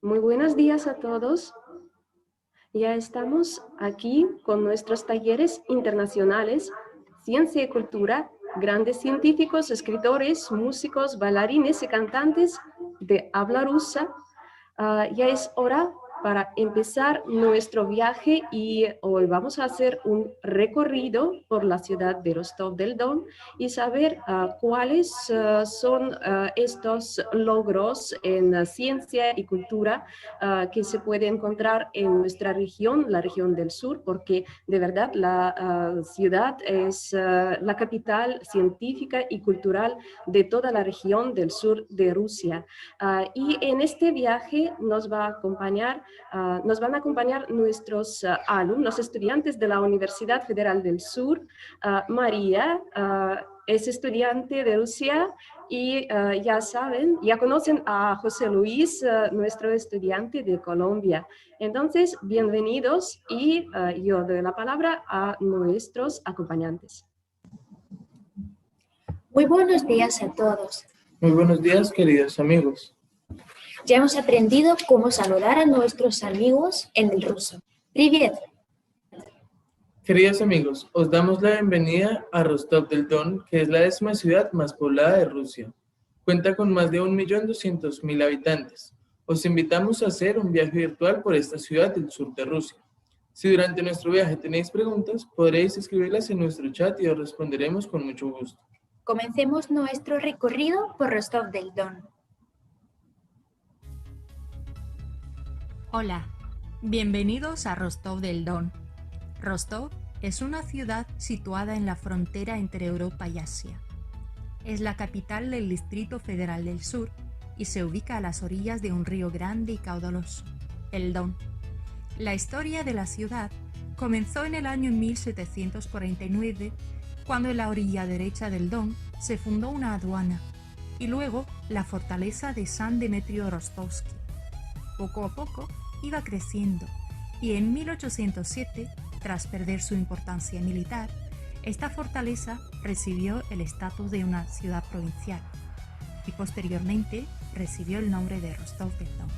Muy buenos días a todos. Ya estamos aquí con nuestros talleres internacionales, Ciencia y Cultura, grandes científicos, escritores, músicos, bailarines y cantantes de habla rusa. Ya es hora para empezar nuestro viaje y hoy vamos a hacer un recorrido por la ciudad de Rostov del Don y saber cuáles son estos logros en ciencia y cultura que se puede encontrar en nuestra región, la región del sur, porque de verdad la ciudad es la capital científica y cultural de toda la región del sur de Rusia. Y en este viaje nos van a acompañar nuestros alumnos, estudiantes de la Universidad Federal del Sur. María es estudiante de Rusia y ya saben, ya conocen a José Luis, nuestro estudiante de Colombia. Entonces, bienvenidos y yo doy la palabra a nuestros acompañantes. Muy buenos días a todos. Muy buenos días, queridos amigos. Ya hemos aprendido cómo saludar a nuestros amigos en el ruso. Привет. Queridos amigos, os damos la bienvenida a Rostov del Don, que es la 10ª ciudad más poblada de Rusia. Cuenta con más de 1.200.000 habitantes. Os invitamos a hacer un viaje virtual por esta ciudad del sur de Rusia. Si durante nuestro viaje tenéis preguntas, podréis escribirlas en nuestro chat y os responderemos con mucho gusto. Comencemos nuestro recorrido por Rostov del Don. Hola, bienvenidos a Rostov del Don. Rostov es una ciudad situada en la frontera entre Europa y Asia. Es la capital del Distrito Federal del Sur y se ubica a las orillas de un río grande y caudaloso, el Don. La historia de la ciudad comenzó en el año 1749, cuando en la orilla derecha del Don se fundó una aduana y luego la fortaleza de San Demetrio Rostovsky. Poco a poco iba creciendo y en 1807, tras perder su importancia militar, esta fortaleza recibió el estatus de una ciudad provincial y posteriormente recibió el nombre de Rostov del Don.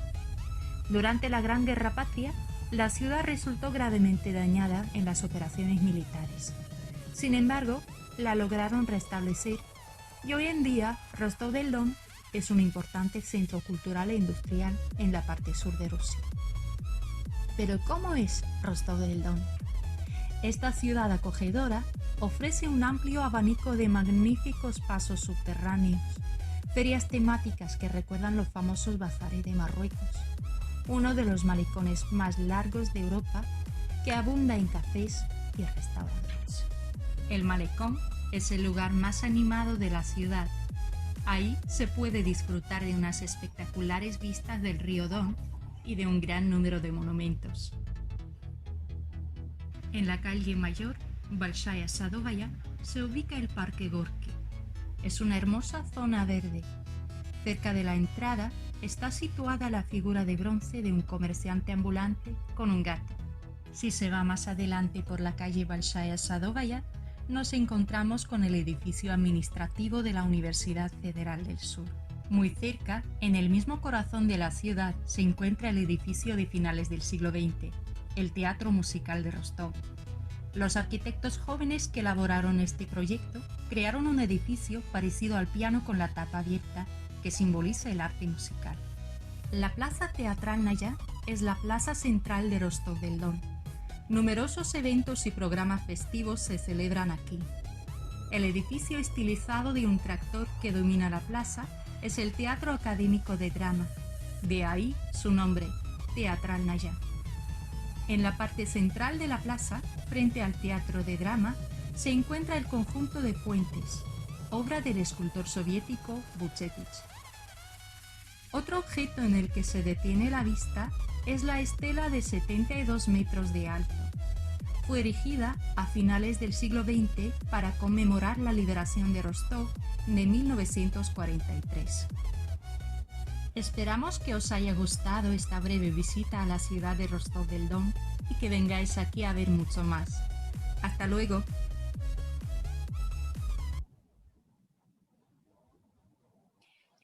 Durante la Gran Guerra Patria, la ciudad resultó gravemente dañada en las operaciones militares. Sin embargo, la lograron restablecer y hoy en día Rostov del Don es un importante centro cultural e industrial en la parte sur de Rusia. Pero ¿cómo es Rostov del Don? Esta ciudad acogedora ofrece un amplio abanico de magníficos pasos subterráneos, ferias temáticas que recuerdan los famosos bazares de Marruecos, uno de los malecones más largos de Europa que abunda en cafés y restaurantes. El malecón es el lugar más animado de la ciudad. Ahí se puede disfrutar de unas espectaculares vistas del río Don y de un gran número de monumentos. En la calle mayor, Bolshaya Sadovaya, se ubica el Parque Gorky. Es una hermosa zona verde. Cerca de la entrada está situada la figura de bronce de un comerciante ambulante con un gato. Si se va más adelante por la calle Bolshaya Sadovaya, nos encontramos con el edificio administrativo de la Universidad Federal del Sur. Muy cerca, en el mismo corazón de la ciudad, se encuentra el edificio de finales del siglo XX, el Teatro Musical de Rostov. Los arquitectos jóvenes que elaboraron este proyecto crearon un edificio parecido al piano con la tapa abierta, que simboliza el arte musical. La Plaza Teatralnaya es la plaza central de Rostov del Don. Numerosos eventos y programas festivos se celebran aquí. El edificio estilizado de un tractor que domina la plaza es el Teatro Académico de Drama, de ahí su nombre, Teatralnaya. En la parte central de la plaza, frente al Teatro de Drama, se encuentra el conjunto de puentes, obra del escultor soviético Buchetich. Otro objeto en el que se detiene la vista es la estela de 72 metros de alto. Fue erigida a finales del siglo XX para conmemorar la liberación de Rostov de 1943. Esperamos que os haya gustado esta breve visita a la ciudad de Rostov del Don y que vengáis aquí a ver mucho más. ¡Hasta luego!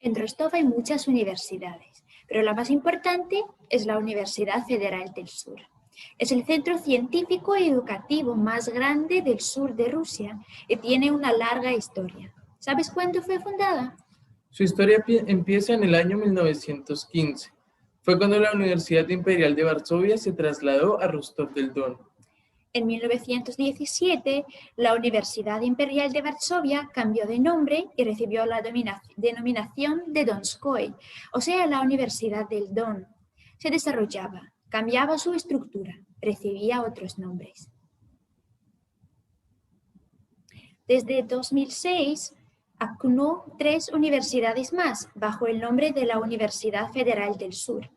En Rostov hay muchas universidades. pero la más importante es la Universidad Federal del Sur. Es el centro científico y educativo más grande del sur de Rusia y tiene una larga historia. ¿Sabes cuándo fue fundada? Su historia empieza en el año 1915. Fue cuando la Universidad Imperial de Varsovia se trasladó a Rostov del Don. En 1917, la Universidad Imperial de Varsovia cambió de nombre y recibió la denominación de Donskoy, o sea, la Universidad del Don. Se desarrollaba, cambiaba su estructura, recibía otros nombres. Desde 2006, acunó 3 universidades más bajo el nombre de la Universidad Federal del Sur.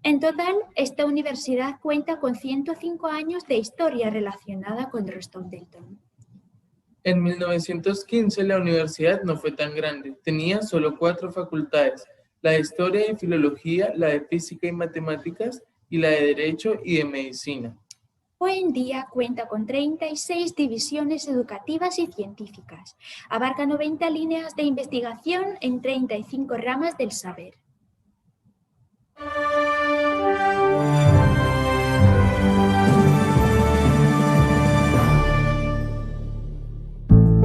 En total, esta universidad cuenta con 105 años de historia relacionada con Rostov del Don. En 1915 la universidad no fue tan grande, tenía solo 4 facultades, la de Historia y Filología, la de Física y Matemáticas y la de Derecho y de Medicina. Hoy en día cuenta con 36 divisiones educativas y científicas. Abarca 90 líneas de investigación en 35 ramas del saber.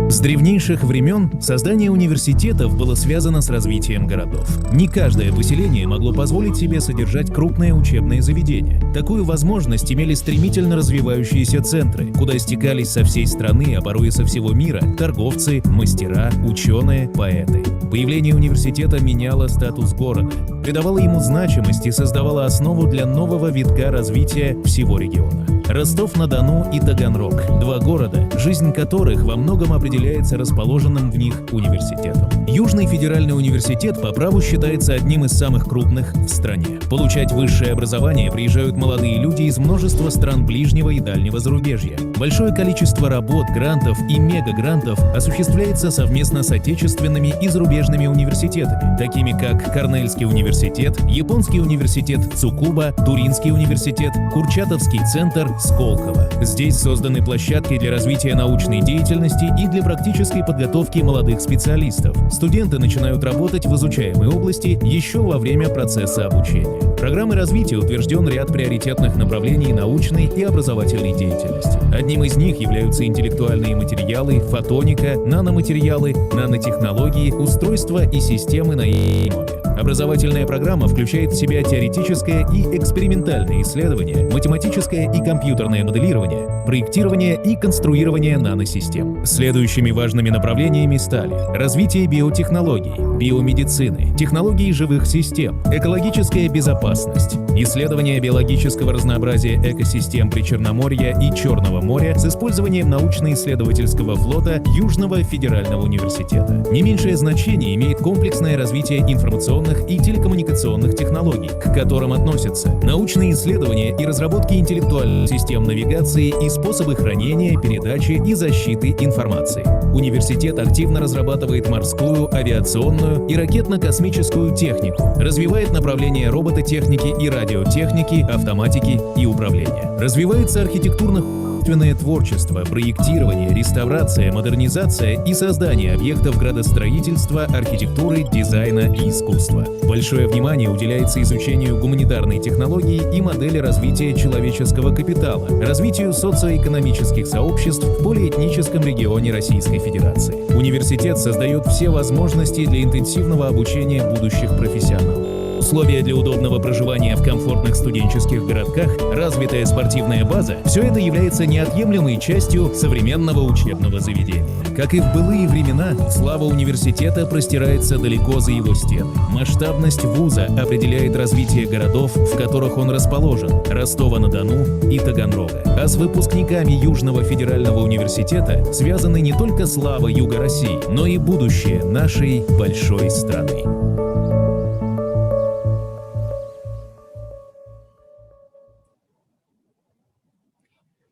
С древнейших времен создание университетов было связано с развитием городов. Не каждое поселение могло позволить себе содержать крупные учебные заведения. Такую возможность имели стремительно развивающиеся центры, куда стекались со всей страны, а порой и со всего мира, торговцы, мастера, ученые, поэты. Появление университета меняло статус города, придавало ему значимость и создавало основу для нового витка развития всего региона. Ростов-на-Дону и Таганрог – 2 города, жизнь которых во многом определяется расположенным в них университетом. Южный федеральный университет по праву считается одним из самых крупных в стране. Получать высшее образование приезжают молодые люди из множества стран ближнего и дальнего зарубежья. Большое количество работ, грантов и мегагрантов осуществляется совместно с отечественными и зарубежными университетами, такими как Корнельский университет, Японский университет Цукуба, Туринский университет, Курчатовский центр, Сколково. Здесь созданы площадки для развития научной деятельности и для практической подготовки молодых специалистов. Студенты начинают работать в изучаемой области еще во время процесса обучения. Программой развития утвержден ряд приоритетных направлений научной и образовательной деятельности. Одним из них являются интеллектуальные материалы, фотоника, наноматериалы, нанотехнологии, устройства и системы на ИИМОВе. Образовательная программа включает в себя теоретическое и экспериментальное исследование, математическое и компьютерное моделирование, проектирование и конструирование наносистем. Следующими важными направлениями стали развитие биотехнологий, биомедицины, технологии живых систем, экологическая безопасность, исследование биологического разнообразия экосистем Причерноморья и Черного моря с использованием научно-исследовательского флота Южного федерального университета. Не меньшее значение имеет комплексное развитие информационных и телекоммуникационных технологий, к которым относятся научные исследования и разработки интеллектуальных систем навигации и способы хранения, передачи и защиты информации. Университет активно разрабатывает морскую, авиационную и ракетно-космическую технику, развивает направления робототехники и радиотехники, автоматики и управления. Развивается архитектурно-художественное творчество, проектирование, реставрация, модернизация и создание объектов градостроительства, архитектуры, дизайна и искусства. Большое внимание уделяется изучению гуманитарной технологии и модели развития человеческого капитала, развитию социоэкономических сообществ в полиэтническом регионе Российской Федерации. Университет создает все возможности для интенсивного обучения будущих профессионалов. Условия для удобного проживания в комфортных студенческих городках, развитая спортивная база – все это является неотъемлемой частью современного учебного заведения. Как и в былые времена, слава университета простирается далеко за его стены. Масштабность вуза определяет развитие городов, в которых он расположен – Ростова-на-Дону и Таганрога. А с выпускниками Южного федерального университета связаны не только слава Юга России, но и будущее нашей большой страны.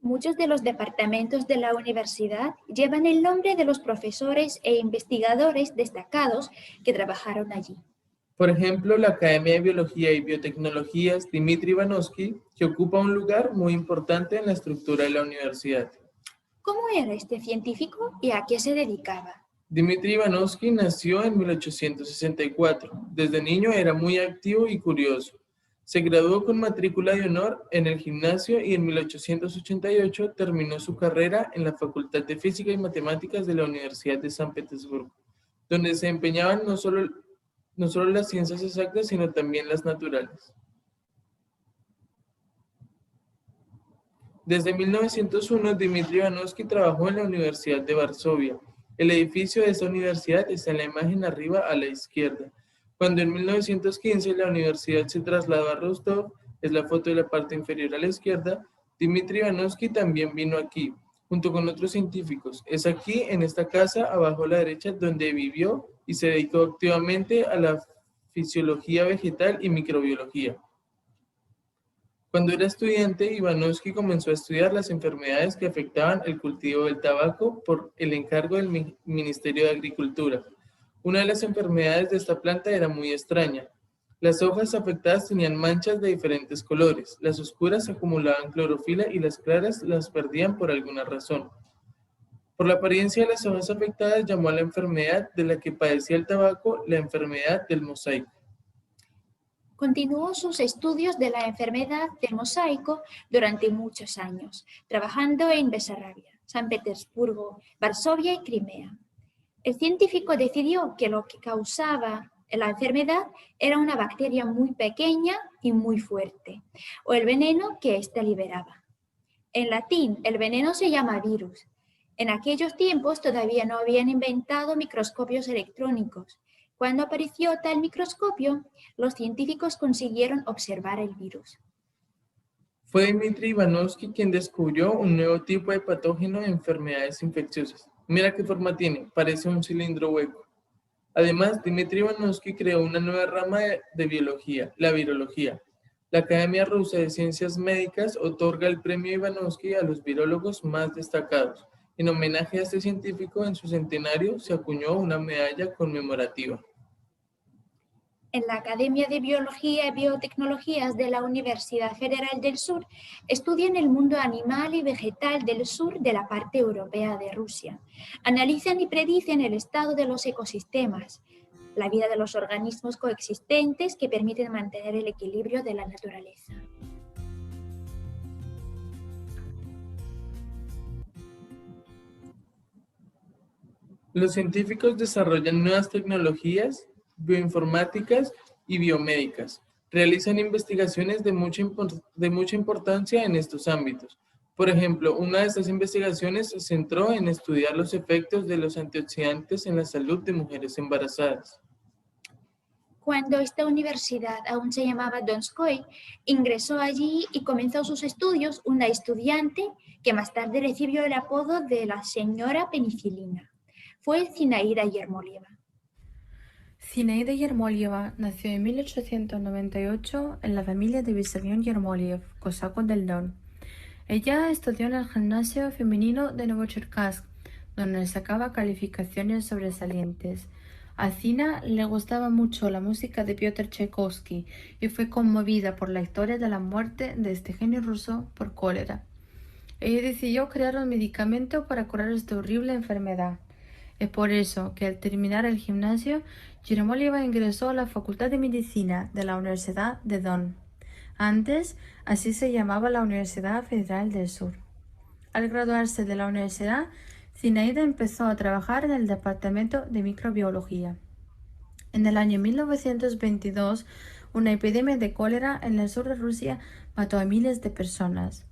Muchos de los departamentos de la universidad llevan el nombre de los profesores e investigadores destacados que trabajaron allí. Por ejemplo, la Academia de Biología y Biotecnologías Dmitry Ivanovsky, que ocupa un lugar muy importante en la estructura de la universidad. ¿Cómo era este científico y a qué se dedicaba? Dmitri Ivanovsky nació en 1864. Desde niño era muy activo y curioso. Se graduó con matrícula de honor en el gimnasio y en 1888 terminó su carrera en la Facultad de Física y Matemáticas de la Universidad de San Petersburgo, donde se empeñaban no solo las ciencias exactas, sino también las naturales. Desde 1901, Dmitri Ivanovsky trabajó en la Universidad de Varsovia. El edificio de esta universidad está en la imagen arriba a la izquierda. Cuando en 1915 la universidad se trasladó a Rostov, es la foto de la parte inferior a la izquierda, Dmitri Ivanovsky también vino aquí, junto con otros científicos. Es aquí, en esta casa, abajo a la derecha, donde vivió y se dedicó activamente a la fisiología vegetal y microbiología. Cuando era estudiante, Ivanovsky comenzó a estudiar las enfermedades que afectaban el cultivo del tabaco por el encargo del Ministerio de Agricultura. Una de las enfermedades de esta planta era muy extraña. Las hojas afectadas tenían manchas de diferentes colores. Las oscuras acumulaban clorofila y las claras las perdían por alguna razón. Por la apariencia de las hojas afectadas, llamó a la enfermedad de la que padecía el tabaco la enfermedad del mosaico. Continuó sus estudios de la enfermedad del mosaico durante muchos años, trabajando en Besarabia, San Petersburgo, Varsovia y Crimea. El científico decidió que lo que causaba la enfermedad era una bacteria muy pequeña y muy fuerte, o el veneno que ésta liberaba. En latín, el veneno se llama virus. En aquellos tiempos todavía no habían inventado microscopios electrónicos. Cuando apareció tal microscopio, los científicos consiguieron observar el virus. Fue Dmitri Ivanovsky quien descubrió un nuevo tipo de patógeno de enfermedades infecciosas. Mira qué forma tiene, parece un cilindro hueco. Además, Dmitri Ivanovsky creó una nueva rama de biología, la virología. La Academia Rusa de Ciencias Médicas otorga el premio Ivanovsky a los virólogos más destacados. En homenaje a este científico, en su centenario se acuñó una medalla conmemorativa. En la Academia de Biología y Biotecnologías de la Universidad Federal del Sur estudian el mundo animal y vegetal del sur de la parte europea de Rusia. Analizan y predicen el estado de los ecosistemas, la vida de los organismos coexistentes que permiten mantener el equilibrio de la naturaleza. Los científicos desarrollan nuevas tecnologías bioinformáticas y biomédicas. Realizan investigaciones de mucha importancia en estos ámbitos. Por ejemplo, una de estas investigaciones se centró en estudiar los efectos de los antioxidantes en la salud de mujeres embarazadas. Cuando esta universidad aún se llamaba Donskoy, ingresó allí y comenzó sus estudios una estudiante que más tarde recibió el apodo de la señora penicilina. Fue Zinaida Yermolieva. Zinaida Yermolieva nació en 1898 en la familia de Vissarion Yermoliev, cosaco del Don. Ella estudió en el gimnasio femenino de Novocherkassk, donde sacaba calificaciones sobresalientes. A Zina le gustaba mucho la música de Piotr Tchaikovsky y fue conmovida por la historia de la muerte de este genio ruso por cólera. Ella decidió crear un medicamento para curar esta horrible enfermedad. Es por eso que al terminar el gimnasio, Yermolieva ingresó a la Facultad de Medicina de la Universidad de Don. Antes, así se llamaba la Universidad Federal del Sur. Al graduarse de la universidad, Zinaida empezó a trabajar en el departamento de microbiología. En el año 1922, una epidemia de cólera en el sur de Rusia mató a miles de personas.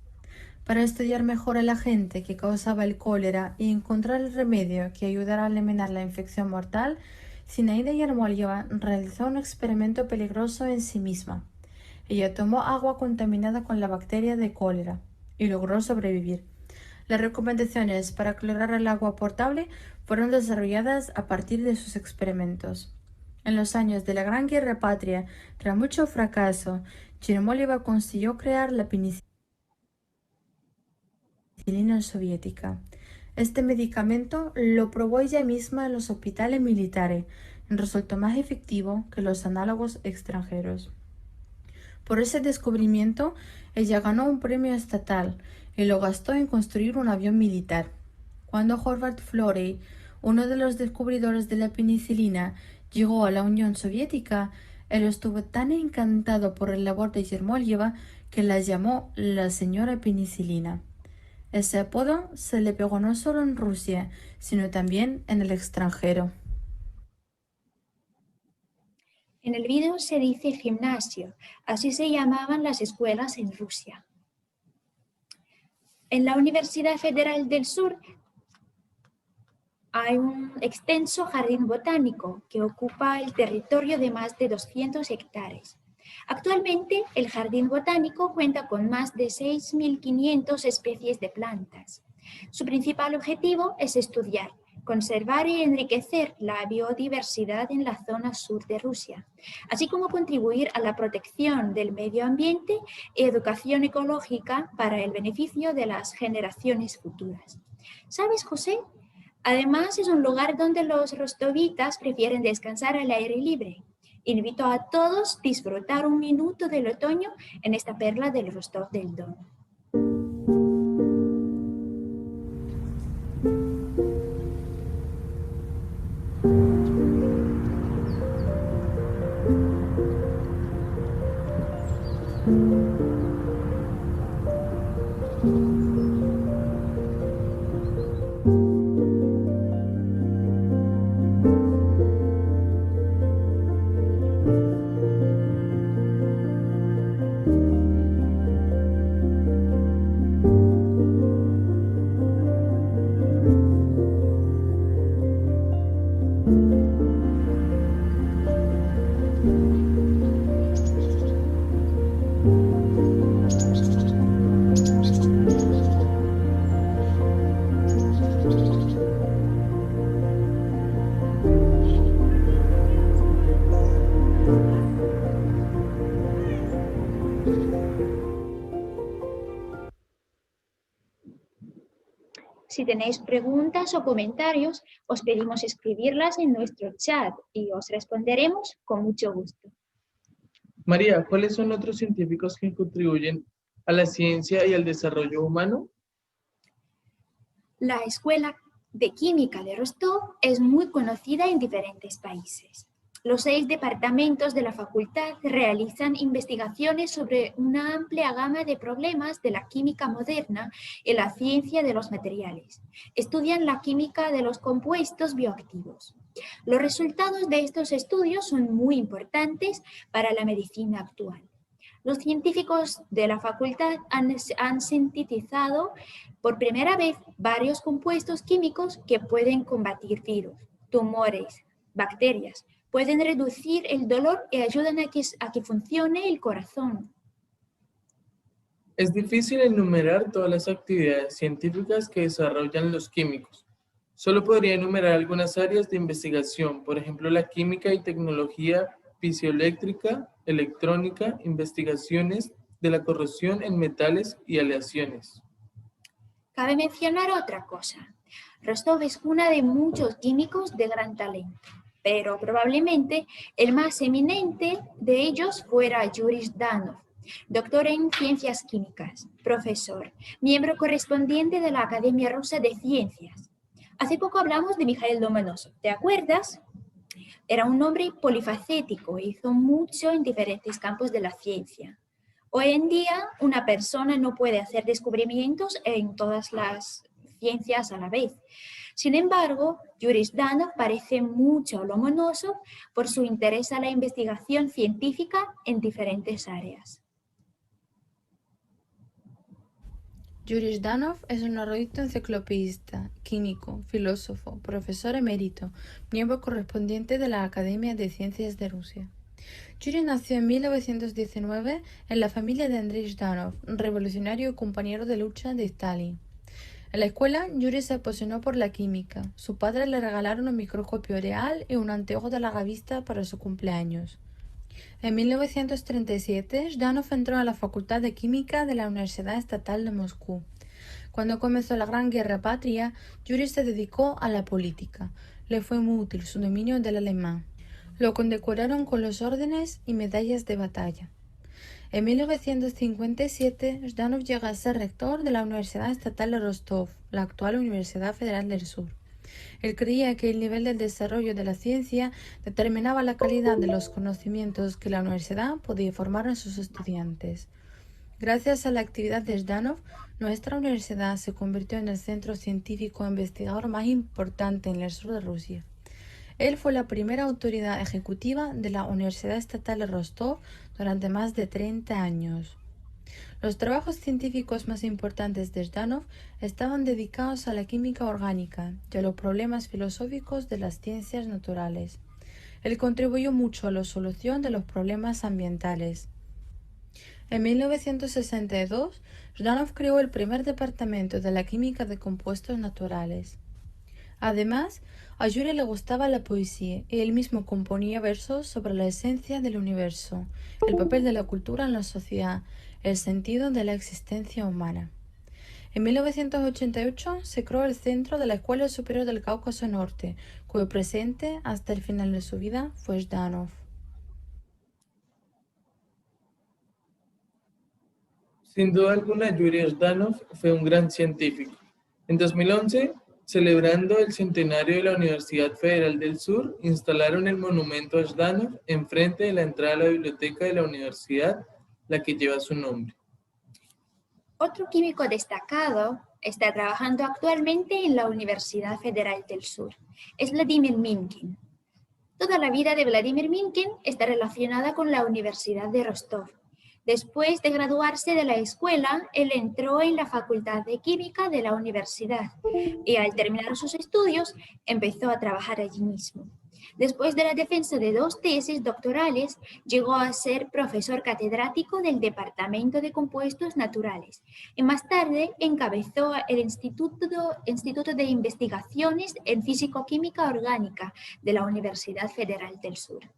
Para estudiar mejor el agente que causaba el cólera y encontrar el remedio que ayudara a eliminar la infección mortal, Zinaida Yermolieva realizó un experimento peligroso en sí misma. Ella tomó agua contaminada con la bacteria de cólera y logró sobrevivir. Las recomendaciones para clorar el agua potable fueron desarrolladas a partir de sus experimentos. En los años de la Gran Guerra Patria, tras mucho fracaso, Yermolieva consiguió crear la penicilina soviética. Este medicamento lo probó ella misma en los hospitales militares y resultó más efectivo que los análogos extranjeros. Por ese descubrimiento, ella ganó un premio estatal y lo gastó en construir un avión militar. Cuando Horvath Florey, uno de los descubridores de la penicilina, llegó a la Unión Soviética, él estuvo tan encantado por el labor de Yermolieva que la llamó la señora penicilina. Ese apodo se le pegó no solo en Rusia, sino también en el extranjero. En el vídeo se dice gimnasio, así se llamaban las escuelas en Rusia. En la Universidad Federal del Sur hay un extenso jardín botánico que ocupa el territorio de más de 200 hectáreas. Actualmente, el jardín botánico cuenta con más de 6.500 especies de plantas. Su principal objetivo es estudiar, conservar y enriquecer la biodiversidad en la zona sur de Rusia, así como contribuir a la protección del medio ambiente y educación ecológica para el beneficio de las generaciones futuras. ¿Sabes, José? Además, es un lugar donde los rostovitas prefieren descansar al aire libre. Invito a todos a disfrutar un minuto del otoño en esta perla del Rostov del Don. Si tenéis preguntas o comentarios, os pedimos escribirlas en nuestro chat y os responderemos con mucho gusto. María, ¿cuáles son otros científicos que contribuyen a la ciencia y al desarrollo humano? La Escuela de Química de Rostov es muy conocida en diferentes países. Los 6 departamentos de la facultad realizan investigaciones sobre una amplia gama de problemas de la química moderna y la ciencia de los materiales. Estudian la química de los compuestos bioactivos. Los resultados de estos estudios son muy importantes para la medicina actual. Los científicos de la facultad han sintetizado por primera vez varios compuestos químicos que pueden combatir virus, tumores, bacterias, pueden reducir el dolor y ayudan a que funcione el corazón. Es difícil enumerar todas las actividades científicas que desarrollan los químicos. Solo podría enumerar algunas áreas de investigación, por ejemplo, la química y tecnología piezoeléctrica, electrónica, investigaciones de la corrosión en metales y aleaciones. Cabe mencionar otra cosa. Rostov es cuna de muchos químicos de gran talento, pero probablemente el más eminente de ellos fuera Yuri Zdanov, doctor en ciencias químicas, profesor, miembro correspondiente de la Academia Rusa de Ciencias. Hace poco hablamos de Mikhail Lomonosov, ¿te acuerdas? Era un hombre polifacético, hizo mucho en diferentes campos de la ciencia. Hoy en día, una persona no puede hacer descubrimientos en todas las ciencias a la vez. Sin embargo, Yuri Zdanov parece mucho a Lomonosov por su interés a la investigación científica en diferentes áreas. Yuri Zdanov es un erudito enciclopedista, químico, filósofo, profesor emérito, miembro correspondiente de la Academia de Ciencias de Rusia. Yuri nació en 1919 en la familia de Andrei Zdanov, revolucionario y compañero de lucha de Stalin. En la escuela, Yuri se apasionó por la química. Su padre le regalaron un microscopio real y un anteojo de larga vista para su cumpleaños. En 1937, Zdanov entró a la Facultad de Química de la Universidad Estatal de Moscú. Cuando comenzó la Gran Guerra Patria, Yuri se dedicó a la política. Le fue muy útil su dominio del alemán. Lo condecoraron con los órdenes y medallas de batalla. En 1957, Zdanov llega a ser rector de la Universidad Estatal de Rostov, la actual Universidad Federal del Sur. Él creía que el nivel del desarrollo de la ciencia determinaba la calidad de los conocimientos que la universidad podía formar en sus estudiantes. Gracias a la actividad de Zhdanov, nuestra universidad se convirtió en el centro científico investigador más importante en el sur de Rusia. Él fue la primera autoridad ejecutiva de la Universidad Estatal de Rostov durante más de 30 años. Los trabajos científicos más importantes de Zhdanov estaban dedicados a la química orgánica y a los problemas filosóficos de las ciencias naturales. Él contribuyó mucho a la solución de los problemas ambientales. En 1962, Zhdanov creó el primer departamento de la química de compuestos naturales. Además, a Yuri le gustaba la poesía y él mismo componía versos sobre la esencia del universo, el papel de la cultura en la sociedad, el sentido de la existencia humana. En 1988 se creó el Centro de la Escuela Superior del Cáucaso Norte, cuyo presidente hasta el final de su vida fue Zhdanov. Sin duda alguna, Yuri Zhdanov fue un gran científico. En 2011, celebrando el centenario de la Universidad Federal del Sur, instalaron el monumento a Zhdanov enfrente de la entrada a la biblioteca de la universidad, la que lleva su nombre. Otro químico destacado está trabajando actualmente en la Universidad Federal del Sur. Es Vladimir Minkin. Toda la vida de Vladimir Minkin está relacionada con la Universidad de Rostov. Después de graduarse de la escuela, él entró en la Facultad de Química de la universidad y al terminar sus estudios empezó a trabajar allí mismo. Después de la defensa de 2 tesis doctorales, llegó a ser profesor catedrático del Departamento de Compuestos Naturales y más tarde encabezó el Instituto de Investigaciones en Físico-Química Orgánica de la Universidad Federal del Sur.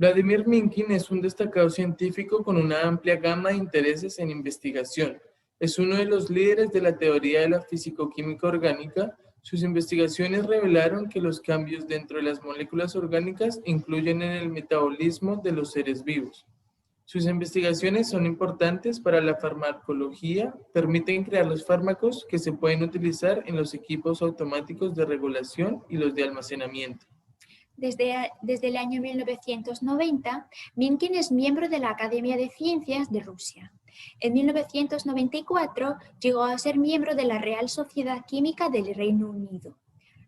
Vladimir Minkin es un destacado científico con una amplia gama de intereses en investigación. Es uno de los líderes de la teoría de la físico-química orgánica. Sus investigaciones revelaron que los cambios dentro de las moléculas orgánicas influyen en el metabolismo de los seres vivos. Sus investigaciones son importantes para la farmacología, permiten crear los fármacos que se pueden utilizar en los equipos automáticos de regulación y los de almacenamiento. Desde el año 1990, Minkin es miembro de la Academia de Ciencias de Rusia. En 1994 llegó a ser miembro de la Real Sociedad Química del Reino Unido.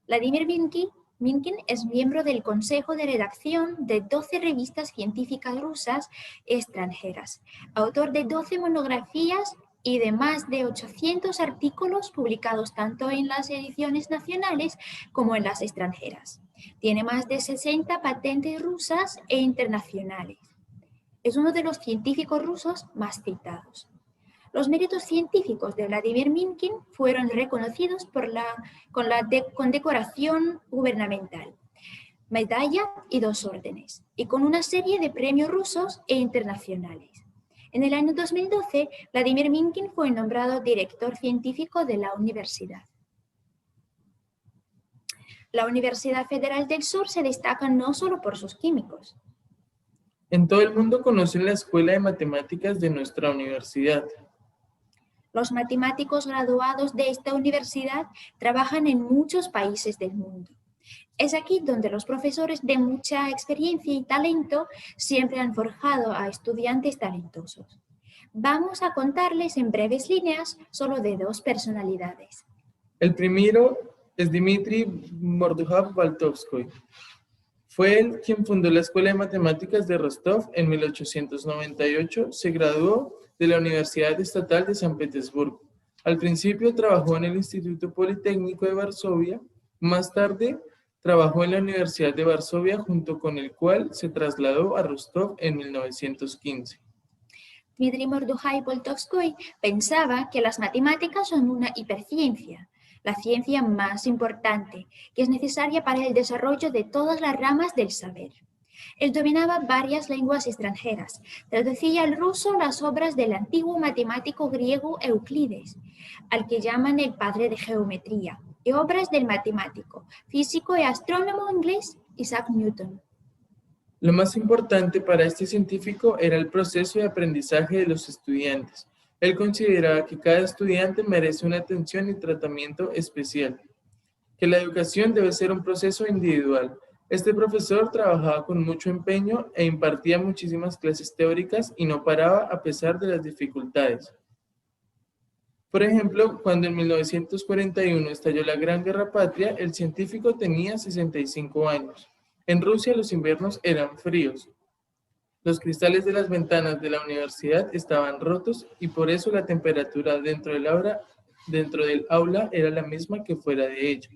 Vladimir Minkin es miembro del Consejo de Redacción de 12 revistas científicas rusas extranjeras, autor de 12 monografías y de más de 800 artículos publicados tanto en las ediciones nacionales como en las extranjeras. Tiene más de 60 patentes rusas e internacionales. Es uno de los científicos rusos más citados. Los méritos científicos de Vladimir Minkin fueron reconocidos con condecoración gubernamental, medalla y 2 órdenes, y con una serie de premios rusos e internacionales. En el año 2012, Vladimir Minkin fue nombrado director científico de la universidad. La Universidad Federal del Sur se destaca no solo por sus químicos. En todo el mundo conocen la Escuela de Matemáticas de nuestra universidad. Los matemáticos graduados de esta universidad trabajan en muchos países del mundo. Es aquí donde los profesores de mucha experiencia y talento siempre han forjado a estudiantes talentosos. Vamos a contarles en breves líneas solo de 2 personalidades. El primero es Dmitry Mordujov-Baltovskoy. Fue él quien fundó la Escuela de Matemáticas de Rostov en 1898. Se graduó de la Universidad Estatal de San Petersburgo. Al principio trabajó en el Instituto Politécnico de Varsovia. Más tarde trabajó en la Universidad de Varsovia, junto con el cual se trasladó a Rostov en 1915. Dmitry Mordujov-Baltovskoy pensaba que las matemáticas son una hiperciencia, la ciencia más importante, que es necesaria para el desarrollo de todas las ramas del saber. Él dominaba varias lenguas extranjeras, traducía al ruso las obras del antiguo matemático griego Euclides, al que llaman el padre de geometría, y obras del matemático, físico y astrónomo inglés Isaac Newton. Lo más importante para este científico era el proceso de aprendizaje de los estudiantes. Él consideraba que cada estudiante merece una atención y tratamiento especial. que la educación debe ser un proceso individual. Este profesor trabajaba con mucho empeño e impartía muchísimas clases teóricas y no paraba a pesar de las dificultades. Por ejemplo, cuando en 1941 estalló la Gran Guerra Patria, el científico tenía 65 años. En Rusia los inviernos eran fríos. Los cristales de las ventanas de la universidad estaban rotos y por eso la temperatura dentro del aula era la misma que fuera de ella.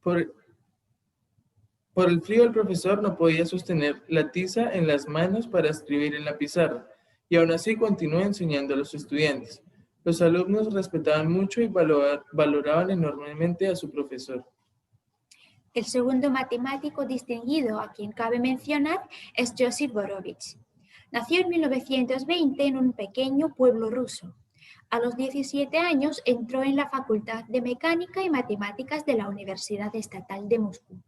Por el frío, el profesor no podía sostener la tiza en las manos para escribir en la pizarra, y aún así continuó enseñando a los estudiantes. Los alumnos respetaban mucho y valoraban enormemente a su profesor. El segundo matemático distinguido a quien cabe mencionar es Josip Borovich. Nació en 1920 en un pequeño pueblo ruso. A los 17 años entró en la Facultad de Mecánica y Matemáticas de la Universidad Estatal de Moscú.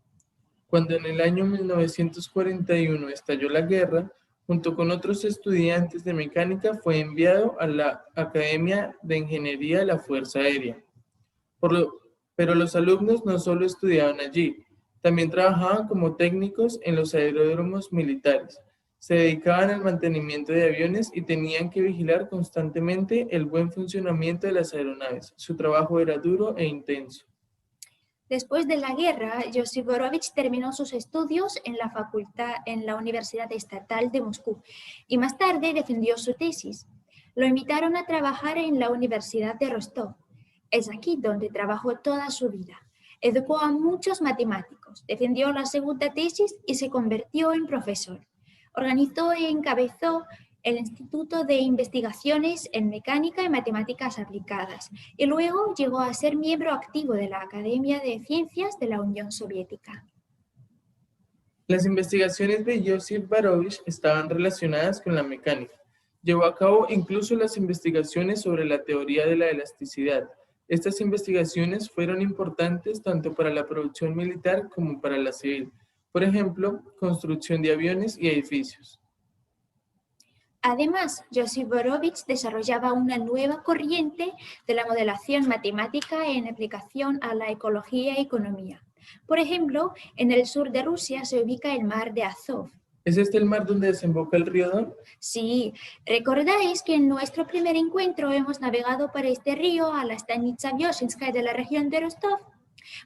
Cuando en el año 1941 estalló la guerra, junto con otros estudiantes de mecánica fue enviado a la Academia de Ingeniería de la Fuerza Aérea. Pero los alumnos no solo estudiaban allí, también trabajaban como técnicos en los aeródromos militares. Se dedicaban al mantenimiento de aviones y tenían que vigilar constantemente el buen funcionamiento de las aeronaves. Su trabajo era duro e intenso. Después de la guerra, Josip Borovich terminó sus estudios en la Universidad Estatal de Moscú y más tarde defendió su tesis. Lo invitaron a trabajar en la Universidad de Rostov. Es aquí donde trabajó toda su vida. Educó a muchos matemáticos, defendió la segunda tesis y se convirtió en profesor. Organizó y encabezó el Instituto de Investigaciones en Mecánica y Matemáticas Aplicadas y luego llegó a ser miembro activo de la Academia de Ciencias de la Unión Soviética. Las investigaciones de Josip Borovich estaban relacionadas con la mecánica. Llevó a cabo incluso las investigaciones sobre la teoría de la elasticidad. Estas investigaciones fueron importantes tanto para la producción militar como para la civil. Por ejemplo, construcción de aviones y edificios. Además, Josip Borovich desarrollaba una nueva corriente de la modelación matemática en aplicación a la ecología y economía. Por ejemplo, en el sur de Rusia se ubica el mar de Azov. ¿Es este el mar donde desemboca el río Don? Sí, recordáis que en nuestro primer encuentro hemos navegado por este río a la Stanitsa Vyozinskaya de la región de Rostov.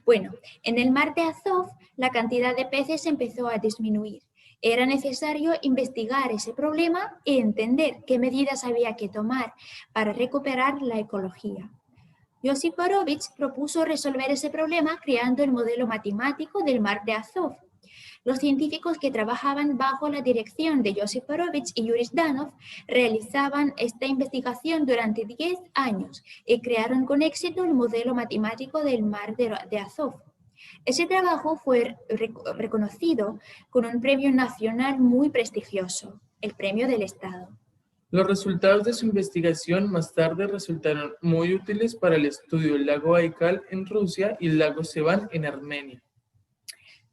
Bueno, en el mar de Azov la cantidad de peces empezó a disminuir. Era necesario investigar ese problema y entender qué medidas había que tomar para recuperar la ecología. Josip Borovich propuso resolver ese problema creando el modelo matemático del mar de Azov. Los científicos que trabajaban bajo la dirección de Josip Borovich y Yuri Zdanov realizaban esta investigación durante 10 años y crearon con éxito el modelo matemático del mar de Azov. Ese trabajo fue reconocido con un premio nacional muy prestigioso, el Premio del Estado. Los resultados de su investigación más tarde resultaron muy útiles para el estudio del lago Baikal en Rusia y el lago Sevan en Armenia.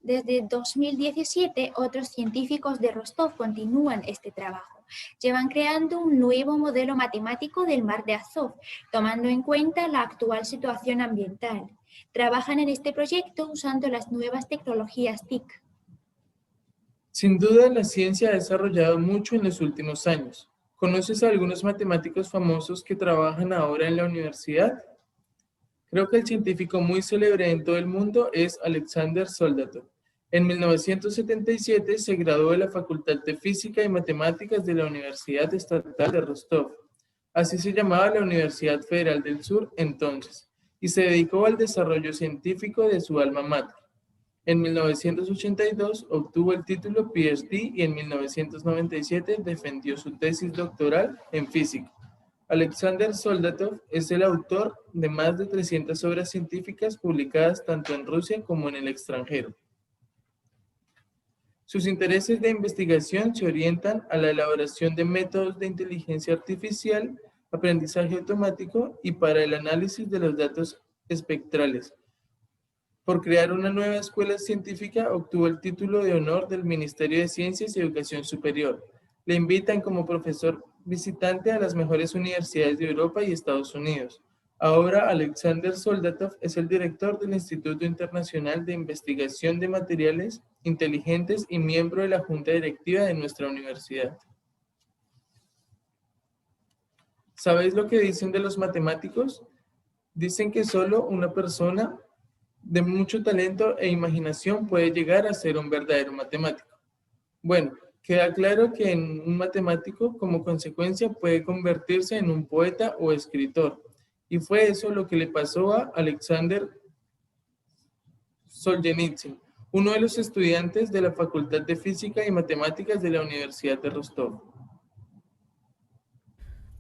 Desde 2017, otros científicos de Rostov continúan este trabajo. Llevan creando un nuevo modelo matemático del mar de Azov, tomando en cuenta la actual situación ambiental. Trabajan en este proyecto usando las nuevas tecnologías TIC. Sin duda, la ciencia ha desarrollado mucho en los últimos años. ¿Conoces a algunos matemáticos famosos que trabajan ahora en la universidad? Creo que el científico muy célebre en todo el mundo es Alexander Soldatov. En 1977 se graduó de la Facultad de Física y Matemáticas de la Universidad Estatal de Rostov. Así se llamaba la Universidad Federal del Sur entonces, y se dedicó al desarrollo científico de su alma mater. En 1982 obtuvo el título PhD y en 1997 defendió su tesis doctoral en física. Alexander Soldatov es el autor de más de 300 obras científicas publicadas tanto en Rusia como en el extranjero. Sus intereses de investigación se orientan a la elaboración de métodos de inteligencia artificial, aprendizaje automático y para el análisis de los datos espectrales. Por crear una nueva escuela científica, obtuvo el título de honor del Ministerio de Ciencias y Educación Superior. Le invitan como profesor visitante a las mejores universidades de Europa y Estados Unidos. Ahora Alexander Soldatov es el director del Instituto Internacional de Investigación de Materiales Inteligentes y miembro de la junta directiva de nuestra universidad. ¿Sabéis lo que dicen de los matemáticos? Dicen que solo una persona de mucho talento e imaginación puede llegar a ser un verdadero matemático. Bueno, queda claro que un matemático, como consecuencia, puede convertirse en un poeta o escritor. Y fue eso lo que le pasó a Alexander Solzhenitsyn, uno de los estudiantes de la Facultad de Física y Matemáticas de la Universidad de Rostov.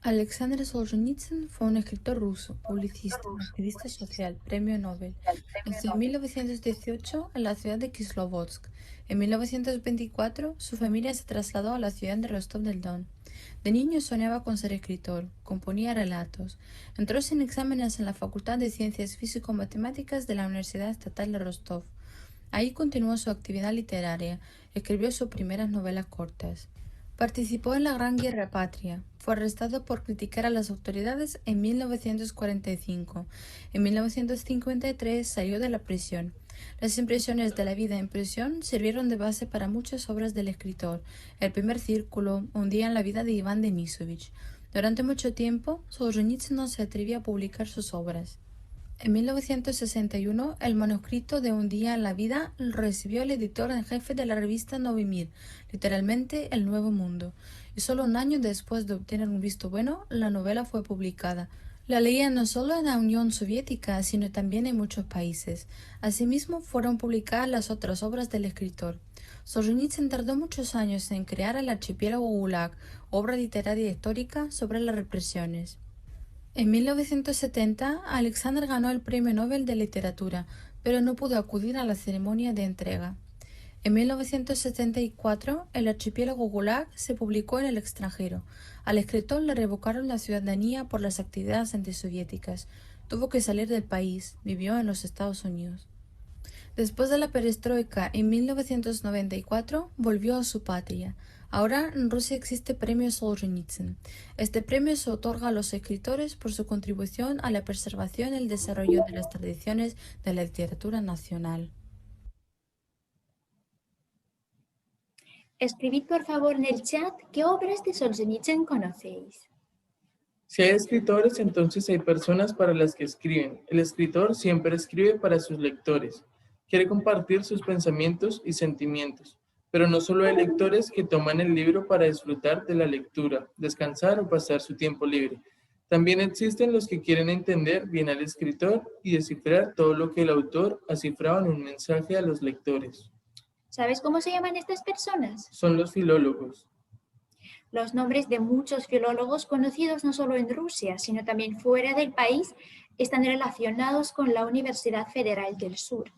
Alexander Solzhenitsyn fue un escritor ruso, publicista, activista social, premio Nobel. Nació en 1918 en la ciudad de Kislovodsk. En 1924, su familia se trasladó a la ciudad de Rostov del Don. De niño soñaba con ser escritor, componía relatos. Entró sin exámenes en la Facultad de Ciencias Físico-Matemáticas de la Universidad Estatal de Rostov. Ahí continuó su actividad literaria, escribió sus primeras novelas cortas. Participó en la Gran Guerra Patria. Fue arrestado por criticar a las autoridades en 1945. En 1953 salió de la prisión. Las impresiones de la vida en prisión sirvieron de base para muchas obras del escritor. El primer círculo, Un día en la vida de Iván Denisovich. Durante mucho tiempo, Solzhenitsyn no se atrevía a publicar sus obras. En 1961, el manuscrito de Un día en la vida lo recibió el editor en jefe de la revista Novy Mir, literalmente El Nuevo Mundo, y solo un año después de obtener un visto bueno, la novela fue publicada. La leían no solo en la Unión Soviética, sino también en muchos países. Asimismo, fueron publicadas las otras obras del escritor. Solzhenitsyn tardó muchos años en crear El archipiélago Gulag, obra literaria histórica sobre las represiones. En 1970, Alexander ganó el Premio Nobel de Literatura, pero no pudo acudir a la ceremonia de entrega. En 1974, El archipiélago Gulag se publicó en el extranjero. Al escritor le revocaron la ciudadanía por las actividades antisoviéticas. Tuvo que salir del país, vivió en los Estados Unidos. Después de la perestroika en 1994, volvió a su patria. Ahora en Rusia existe Premio Solzhenitsyn. Este premio se otorga a los escritores por su contribución a la preservación y el desarrollo de las tradiciones de la literatura nacional. Escribid por favor en el chat qué obras de Solzhenitsyn conocéis. Si hay escritores, entonces hay personas para las que escriben. El escritor siempre escribe para sus lectores. Quiere compartir sus pensamientos y sentimientos. Pero no solo hay lectores que toman el libro para disfrutar de la lectura, descansar o pasar su tiempo libre. También existen los que quieren entender bien al escritor y descifrar todo lo que el autor ha cifrado en un mensaje a los lectores. ¿Sabes cómo se llaman estas personas? Son los filólogos. Los nombres de muchos filólogos conocidos no solo en Rusia, sino también fuera del país, están relacionados con la Universidad Federal del Sur.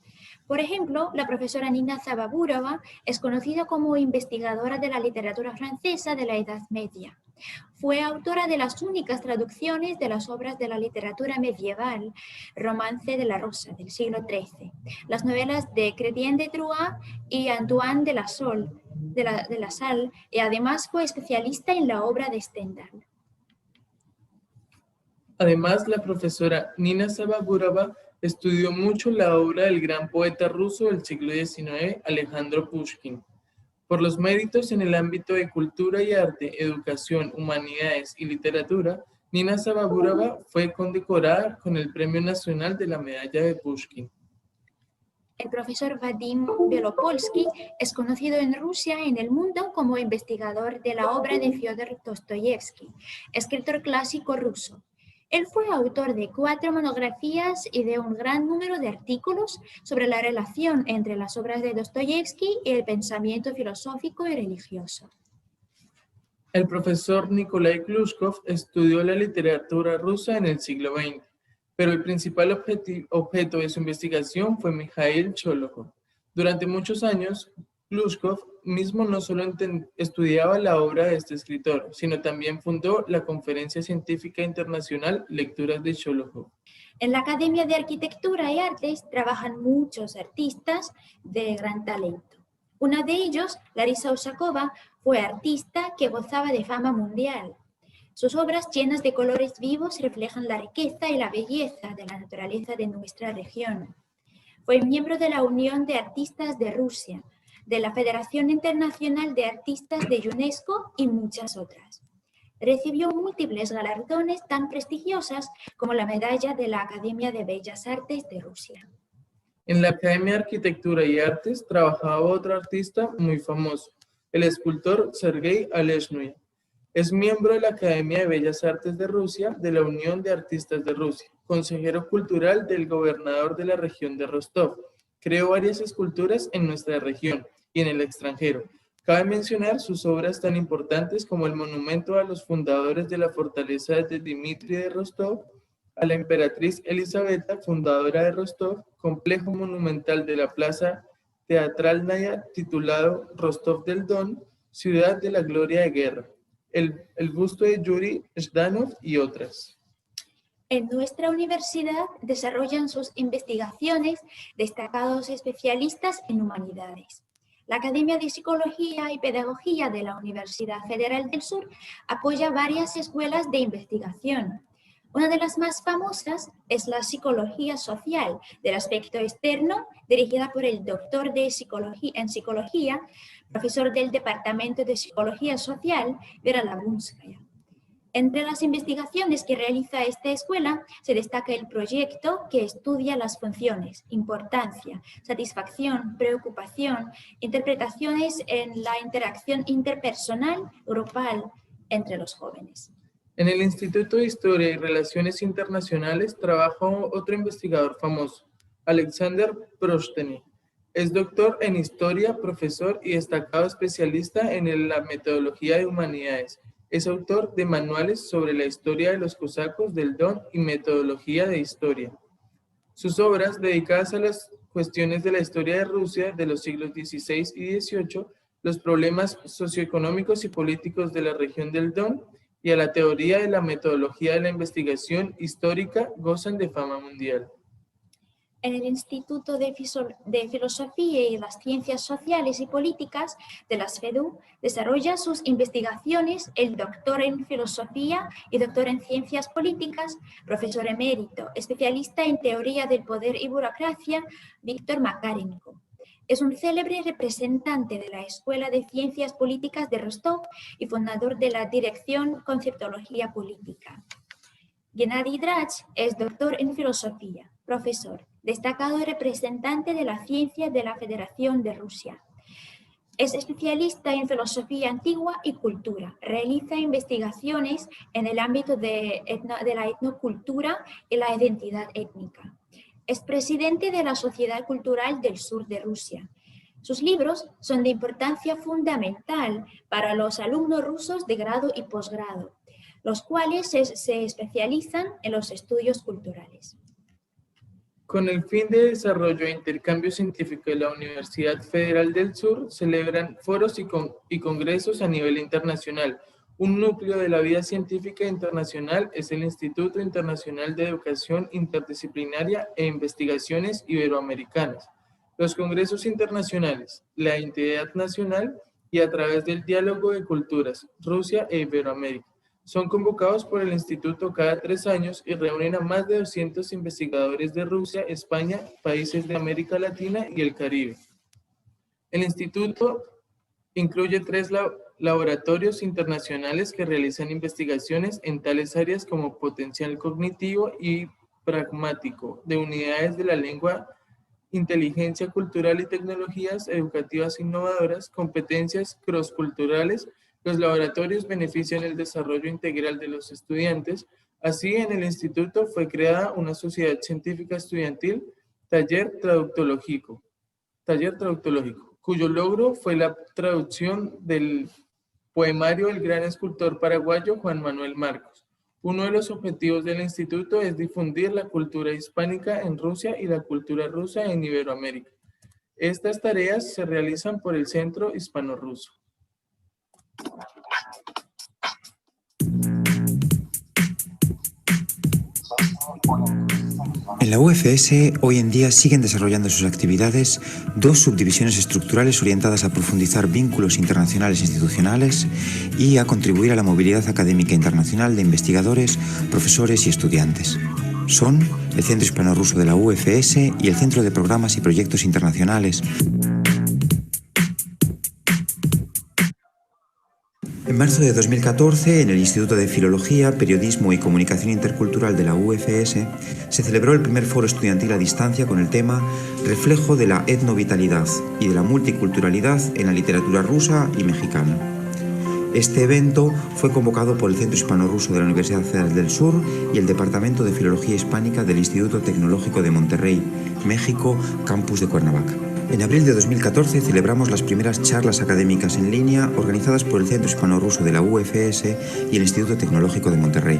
Por ejemplo, la profesora Nina Sababurova es conocida como investigadora de la literatura francesa de la Edad Media. Fue autora de las únicas traducciones de las obras de la literatura medieval, Romance de la Rosa, del siglo XIII, las novelas de Chrétien de Troyes y Antoine de la Salle, y además fue especialista en la obra de Stendhal. Además, la profesora Nina Sababurova estudió mucho la obra del gran poeta ruso del siglo XIX, Alejandro Pushkin. Por los méritos en el ámbito de cultura y arte, educación, humanidades y literatura, Nina Sababurova fue condecorada con el Premio Nacional de la Medalla de Pushkin. El profesor Vadim Belopolsky es conocido en Rusia y en el mundo como investigador de la obra de Fyodor Dostoyevsky, escritor clásico ruso. Él fue autor de 4 monografías y de un gran número de artículos sobre la relación entre las obras de Dostoyevsky y el pensamiento filosófico y religioso. El profesor Nikolai Glushkov estudió la literatura rusa en el siglo XX, pero el principal objeto de su investigación fue Mikhail Sholokhov. Durante muchos años, Glushkov mismo no solo estudiaba la obra de este escritor, sino también fundó la Conferencia Científica Internacional Lecturas de Sholokhov. En la Academia de Arquitectura y Artes trabajan muchos artistas de gran talento. Una de ellos, Larisa Usakova, fue artista que gozaba de fama mundial. Sus obras llenas de colores vivos reflejan la riqueza y la belleza de la naturaleza de nuestra región. Fue miembro de la Unión de Artistas de Rusia, de la Federación Internacional de Artistas de UNESCO y muchas otras. Recibió múltiples galardones tan prestigiosas como la medalla de la Academia de Bellas Artes de Rusia. En la Academia de Arquitectura y Artes trabajaba otro artista muy famoso, el escultor Sergei Aleshnuy. Es miembro de la Academia de Bellas Artes de Rusia, de la Unión de Artistas de Rusia, consejero cultural del gobernador de la región de Rostov. Creó varias esculturas en nuestra región y en el extranjero. Cabe mencionar sus obras tan importantes como el monumento a los fundadores de la fortaleza de Dmitri de Rostov, a la emperatriz Elisabetta, fundadora de Rostov, complejo monumental de la plaza Teatralnaya titulado Rostov del Don, ciudad de la gloria de guerra, el busto de Yuri Zhdanov y otras. En nuestra universidad desarrollan sus investigaciones destacados especialistas en humanidades. La Academia de Psicología y Pedagogía de la Universidad Federal del Sur apoya varias escuelas de investigación. Una de las más famosas es la Psicología Social del aspecto externo, dirigida por el doctor en Psicología, profesor del Departamento de Psicología Social, Vera Labunskaya. Entre las investigaciones que realiza esta escuela se destaca el proyecto que estudia las funciones, importancia, satisfacción, preocupación, interpretaciones en la interacción interpersonal, grupal entre los jóvenes. En el Instituto de Historia y Relaciones Internacionales trabajó otro investigador famoso, Alexander Proshteny. Es doctor en Historia, profesor y destacado especialista en la metodología de humanidades. Es autor de manuales sobre la historia de los cosacos del Don y metodología de historia. Sus obras, dedicadas a las cuestiones de la historia de Rusia de los siglos XVI y XVIII, los problemas socioeconómicos y políticos de la región del Don y a la teoría de la metodología de la investigación histórica, gozan de fama mundial. En el Instituto de Filosofía y las Ciencias Sociales y Políticas de la SFEDU desarrolla sus investigaciones el doctor en Filosofía y doctor en Ciencias Políticas, profesor emérito, especialista en Teoría del Poder y Burocracia, Víctor Makarenko. Es un célebre representante de la Escuela de Ciencias Políticas de Rostov y fundador de la Dirección Conceptología Política. Gennady Drach es doctor en Filosofía, profesor, destacado representante de la ciencia de la Federación de Rusia. Es especialista en filosofía antigua y cultura. Realiza investigaciones en el ámbito de la etnocultura y la identidad étnica. Es presidente de la Sociedad Cultural del Sur de Rusia. Sus libros son de importancia fundamental para los alumnos rusos de grado y posgrado, los cuales se especializan en los estudios culturales. Con el fin de desarrollo e intercambio científico de la Universidad Federal del Sur, celebran foros y congresos a nivel internacional. Un núcleo de la vida científica internacional es el Instituto Internacional de Educación Interdisciplinaria e Investigaciones Iberoamericanas. Los congresos internacionales, la entidad nacional y a través del diálogo de culturas, Rusia e Iberoamérica. Son convocados por el Instituto cada 3 años y reúnen a más de 200 investigadores de Rusia, España, países de América Latina y el Caribe. El Instituto incluye 3 laboratorios internacionales que realizan investigaciones en tales áreas como potencial cognitivo y pragmático, de unidades de la lengua, inteligencia cultural y tecnologías educativas innovadoras, competencias cross-culturales. Los laboratorios benefician el desarrollo integral de los estudiantes. Así, en el instituto fue creada una sociedad científica estudiantil, Taller Traductológico, cuyo logro fue la traducción del poemario del gran escultor paraguayo Juan Manuel Marcos. Uno de los objetivos del instituto es difundir la cultura hispánica en Rusia y la cultura rusa en Iberoamérica. Estas tareas se realizan por el Centro Hispano-Ruso. En la UFS, hoy en día siguen desarrollando sus actividades dos subdivisiones estructurales orientadas a profundizar vínculos internacionales e institucionales y a contribuir a la movilidad académica internacional de investigadores, profesores y estudiantes. Son el Centro Hispano-Ruso de la UFS y el Centro de Programas y Proyectos Internacionales. En marzo de 2014, en el Instituto de Filología, Periodismo y Comunicación Intercultural de la UFS, se celebró el primer foro estudiantil a distancia con el tema Reflejo de la etnovitalidad y de la multiculturalidad en la literatura rusa y mexicana. Este evento fue convocado por el Centro Hispano-Ruso de la Universidad Federal del Sur y el Departamento de Filología Hispánica del Instituto Tecnológico de Monterrey, México, campus de Cuernavaca. En abril de 2014 celebramos las primeras charlas académicas en línea organizadas por el Centro Hispano-Ruso de la UFS y el Instituto Tecnológico de Monterrey.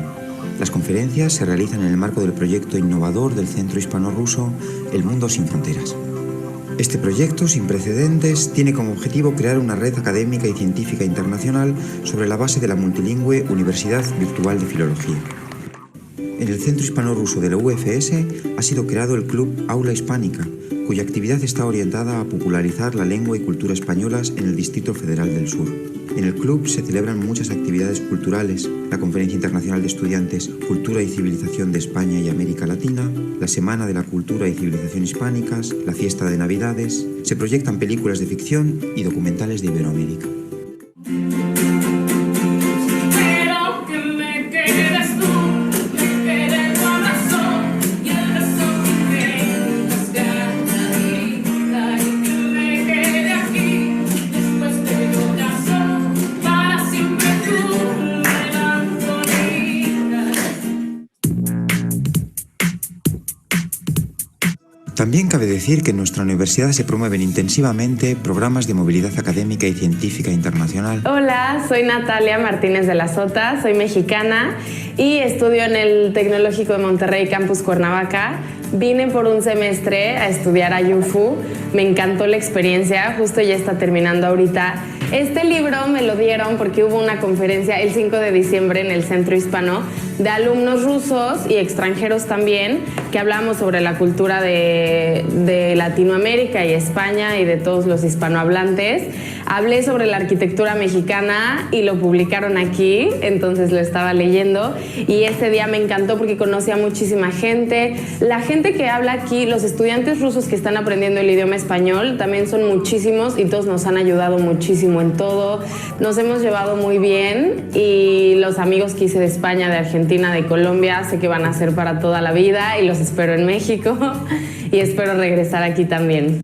Las conferencias se realizan en el marco del proyecto innovador del Centro Hispano-Ruso El Mundo Sin Fronteras. Este proyecto, sin precedentes, tiene como objetivo crear una red académica y científica internacional sobre la base de la multilingüe Universidad Virtual de Filología. En el Centro Hispano-Ruso de la UFS ha sido creado el Club Aula Hispánica, cuya actividad está orientada a popularizar la lengua y cultura españolas en el Distrito Federal del Sur. En el club se celebran muchas actividades culturales, la Conferencia Internacional de Estudiantes Cultura y Civilización de España y América Latina, la Semana de la Cultura y Civilización Hispánicas, la Fiesta de Navidades, se proyectan películas de ficción y documentales de Iberoamérica. También cabe decir que en nuestra universidad se promueven intensivamente programas de movilidad académica y científica internacional. Hola, soy Natalia Martínez de la Sota, soy mexicana y estudio en el Tecnológico de Monterrey, campus Cuernavaca. Vine por un semestre a estudiar a UFU, me encantó la experiencia, justo ya está terminando ahorita. Este libro me lo dieron porque hubo una conferencia el 5 de diciembre en el Centro Hispano de alumnos rusos y extranjeros también, que hablamos sobre la cultura de Latinoamérica y España y de todos los hispanohablantes. Hablé sobre la arquitectura mexicana y lo publicaron aquí, entonces lo estaba leyendo y ese día me encantó porque conocí a muchísima gente. La gente que habla aquí, los estudiantes rusos que están aprendiendo el idioma español, también son muchísimos y todos nos han ayudado muchísimo en todo. Nos hemos llevado muy bien y los amigos que hice de España, de Argentina, de Colombia, sé que van a ser para toda la vida y los espero en México y espero regresar aquí también.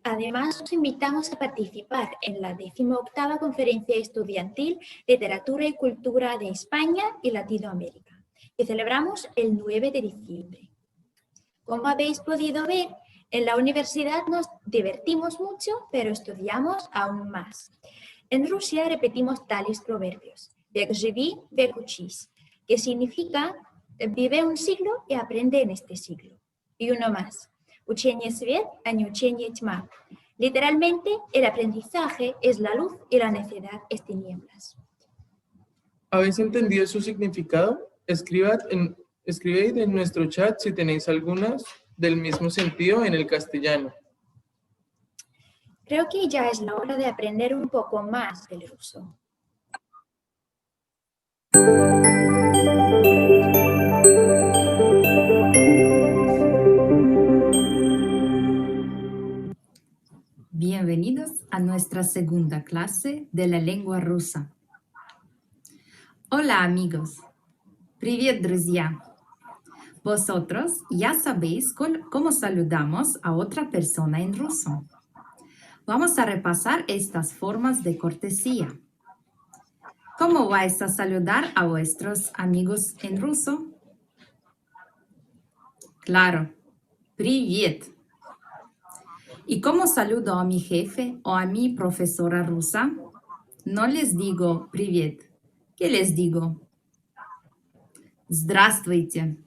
Además, os invitamos a participar en la 18ª Conferencia Estudiantil Literatura y Cultura de España y Latinoamérica, que celebramos el 9 de diciembre. Como habéis podido ver, en la universidad nos divertimos mucho, pero estudiamos aún más. En Rusia repetimos tales proverbios, «Vek živi, vek uchis», que significa «vive un siglo y aprende en este siglo». Y uno más, «Учение свет, а не учение тьма». Literalmente, el aprendizaje es la luz y la necedad es tinieblas. ¿Habéis entendido su significado? Escribid en nuestro chat si tenéis algunas del mismo sentido en el castellano. Creo que ya es la hora de aprender un poco más del ruso. Bienvenidos a nuestra segunda clase de la lengua rusa. Hola amigos. Привет, друзья. Vosotros ya sabéis cómo saludamos a otra persona en ruso. Vamos a repasar estas formas de cortesía. ¿Cómo vais a saludar a vuestros amigos en ruso? Claro, привет. ¿Y cómo saludo a mi jefe o a mi profesora rusa? No les digo привет. ¿Qué les digo? Здравствуйте.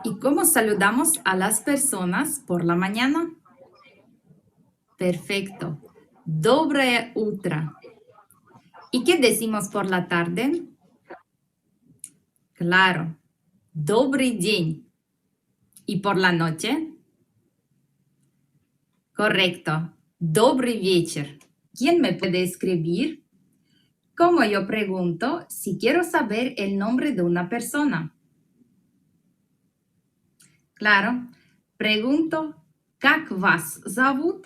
¿Y cómo saludamos a las personas por la mañana? Perfecto. Доброе утро. ¿Y qué decimos por la tarde? Claro. Добрый день. ¿Y por la noche? Correcto. Добрый вечер. ¿Quién me puede escribir? ¿Cómo yo pregunto si quiero saber el nombre de una persona? Claro. Pregunto, ¿как вас зовут?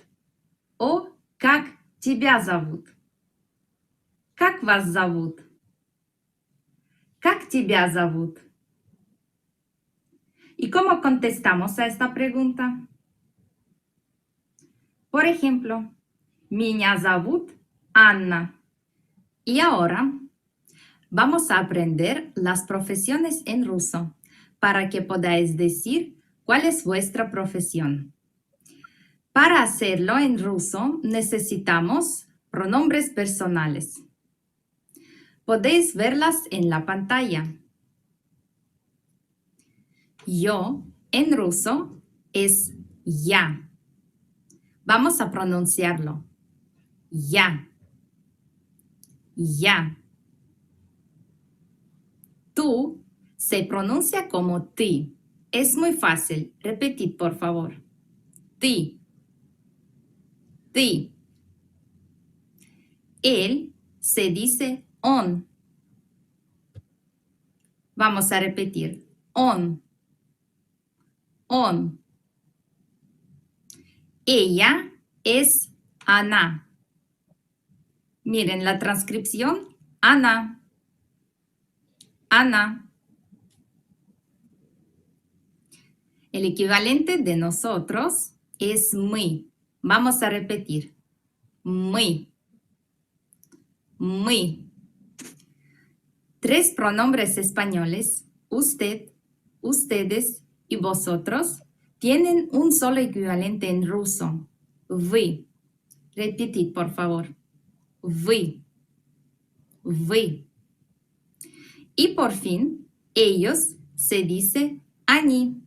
O ¿как тебя зовут? ¿Как вас зовут? ¿Как тебя зовут? ¿Y cómo contestamos a esta pregunta? Por ejemplo, меня зовут Анна. Y ahora vamos a aprender las profesiones en ruso para que podáis decir cuál es vuestra profesión. Para hacerlo en ruso necesitamos pronombres personales. Podéis verlas en la pantalla. Yo en ruso es я. Vamos a pronunciarlo. Я. Я. Tú se pronuncia como ты. Es muy fácil. Repetid, por favor. Ты. Ты. Él se dice он. Vamos a repetir. Он. Он. Ella es она. Miren la transcripción. Ana. Ana. El equivalente de nosotros es мы. Vamos a repetir. Мы. Мы. 3 pronombres españoles, usted, ustedes y vosotros, tienen un solo equivalente en ruso. Вы. Repetid, por favor. Вы. Вы. Y por fin, ellos se dice они.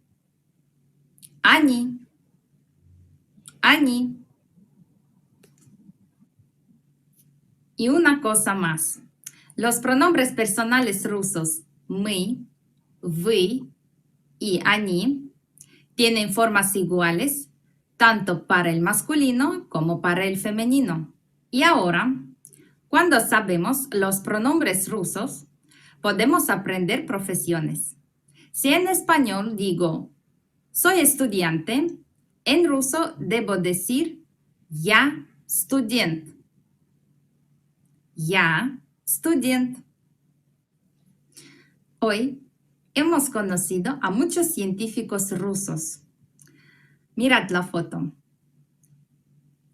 Они. Они. Y una cosa más. Los pronombres personales rusos мы, вы y они tienen formas iguales tanto para el masculino como para el femenino. Y ahora, cuando sabemos los pronombres rusos, podemos aprender profesiones. Si en español digo soy estudiante, en ruso debo decir я студент. Я студент. Hoy hemos conocido a muchos científicos rusos. Mirad la foto.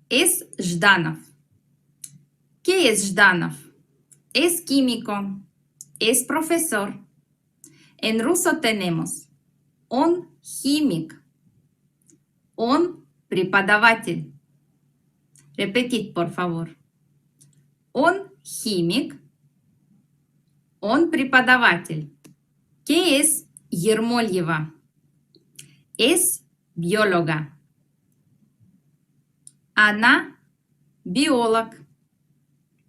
Es Жданов. ¿Qué es Жданов? Es químico, es profesor. En ruso tenemos он химик, он преподаватель. Repetid, por favor. Он химик, он преподаватель. ¿Qué es Ермольева? Es bióloga. Она биолог.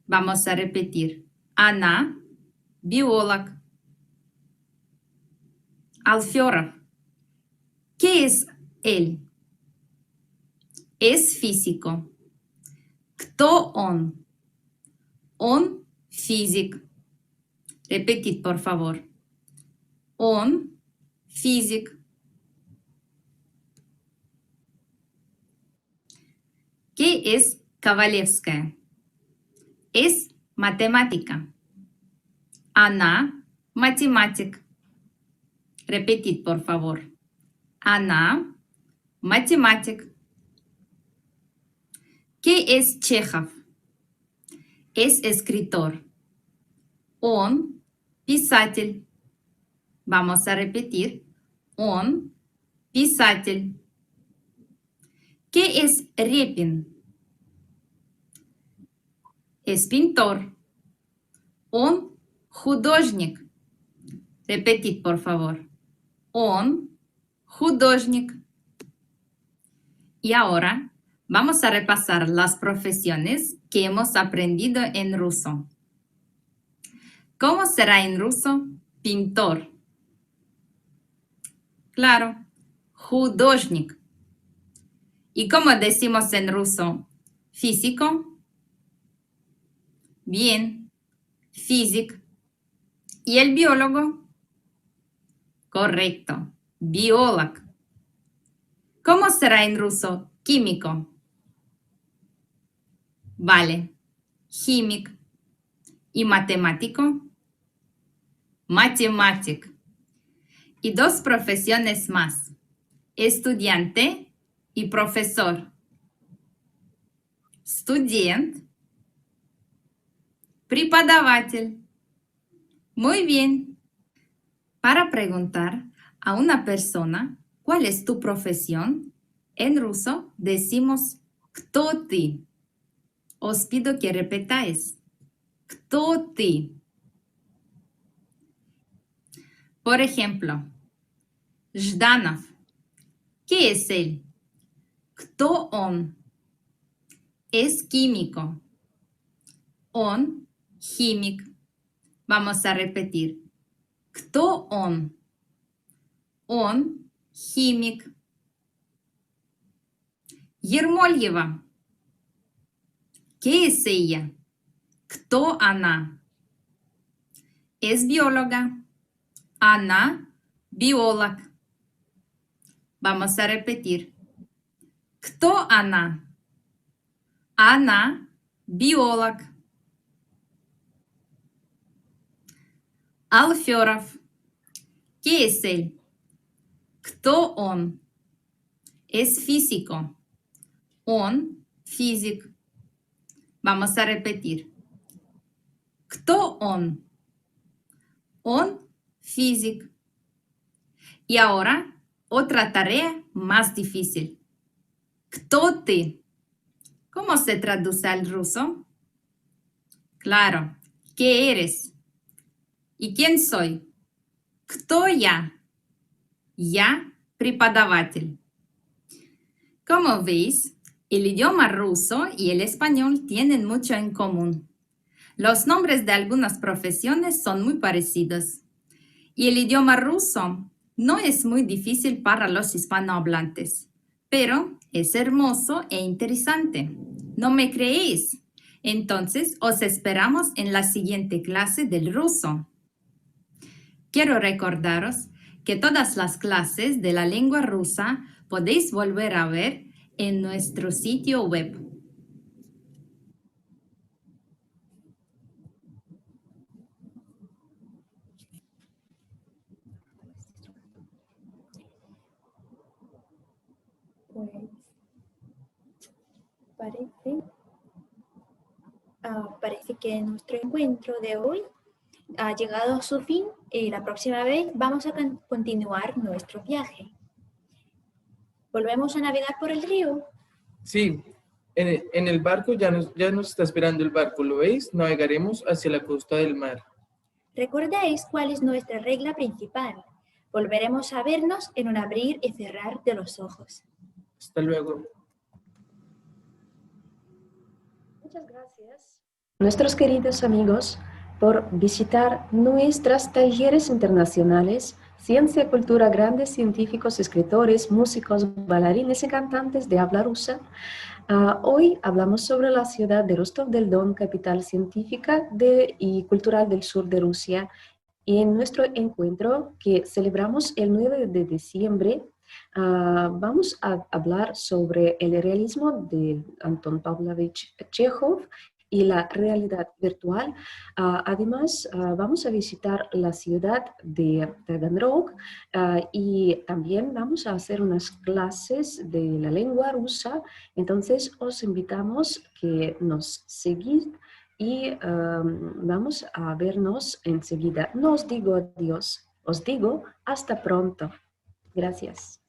Vamos a repetir. Она биолог. Alférov. ¿Qué es él? Es físico. ¿Кто он? Он физик. Repetid, por favor. Он физик. ¿Qué es Ковалевская? Es matemática. Она математик. Repetid, por favor. Она математик. ¿Qué es Чехов? Es escritor. Он писатель. Vamos a repetir. Он писатель. ¿Qué es Репин? Es pintor. Он художник. Repetid, por favor. Он художник. Y ahora vamos a repasar las profesiones que hemos aprendido en ruso. ¿Cómo será en ruso? Pintor. Claro, художник. ¿Y cómo decimos en ruso? ¿Físico? Bien, físic. ¿Y el biólogo? Correcto, biólogo. ¿Cómo será en ruso? Químico. Vale, химик. ¿Y matemático? Математик. Y dos profesiones más, estudiante y profesor. Студент, преподаватель. Muy bien. Para preguntar a una persona cuál es tu profesión, en ruso decimos ¿кто ты? Os pido que repitáis. ¿Кто ты? Por ejemplo, Жданов. ¿Qué es él? ¿Кто он? Es químico. Он химик. Vamos a repetir. ¿Кто он? Он химик. Ермольева. ¿Qué es ella? ¿Кто она? Es bióloga. Она bióloga. Vamos a repetir. ¿Кто она? Она bióloga. Алферов. ¿Qué es él? ¿Кто он? Es físico. Он физик. Vamos a repetir. ¿Кто он? Он физик. Y ahora, otra tarea más difícil. ¿Кто ты? ¿Cómo se traduce al ruso? Claro, ¿qué eres? ¿Y quién soy? ¿Кто я? Я преподаватель. Como veis, el idioma ruso y el español tienen mucho en común. Los nombres de algunas profesiones son muy parecidos. Y el idioma ruso no es muy difícil para los hispanohablantes, pero es hermoso e interesante. ¿No me creéis? Entonces, os esperamos en la siguiente clase del ruso. Quiero recordaros que todas las clases de la lengua rusa podéis volver a ver en nuestro sitio web. Parece que nuestro encuentro de hoy ha llegado a su fin y la próxima vez vamos a continuar nuestro viaje. ¿Volvemos a navegar por el río? Sí, en el barco ya nos está esperando el barco, ¿lo veis? Navegaremos hacia la costa del mar. ¿Recordáis cuál es nuestra regla principal? Volveremos a vernos en un abrir y cerrar de los ojos. Hasta luego. Muchas gracias, nuestros queridos amigos, por visitar nuestros talleres internacionales, Ciencia, Cultura, grandes científicos, escritores, músicos, bailarines y cantantes de habla rusa. Hoy hablamos sobre la ciudad de Rostov del Don, capital científica y cultural del sur de Rusia. Y en nuestro encuentro que celebramos el 9 de diciembre, vamos a hablar sobre el realismo de Anton Pavlovich Chekhov y la realidad virtual. Además, vamos a visitar la ciudad de Taganrog y también vamos a hacer unas clases de la lengua rusa. Entonces, os invitamos que nos sigáis y vamos a vernos enseguida. No os digo adiós, os digo hasta pronto. Gracias.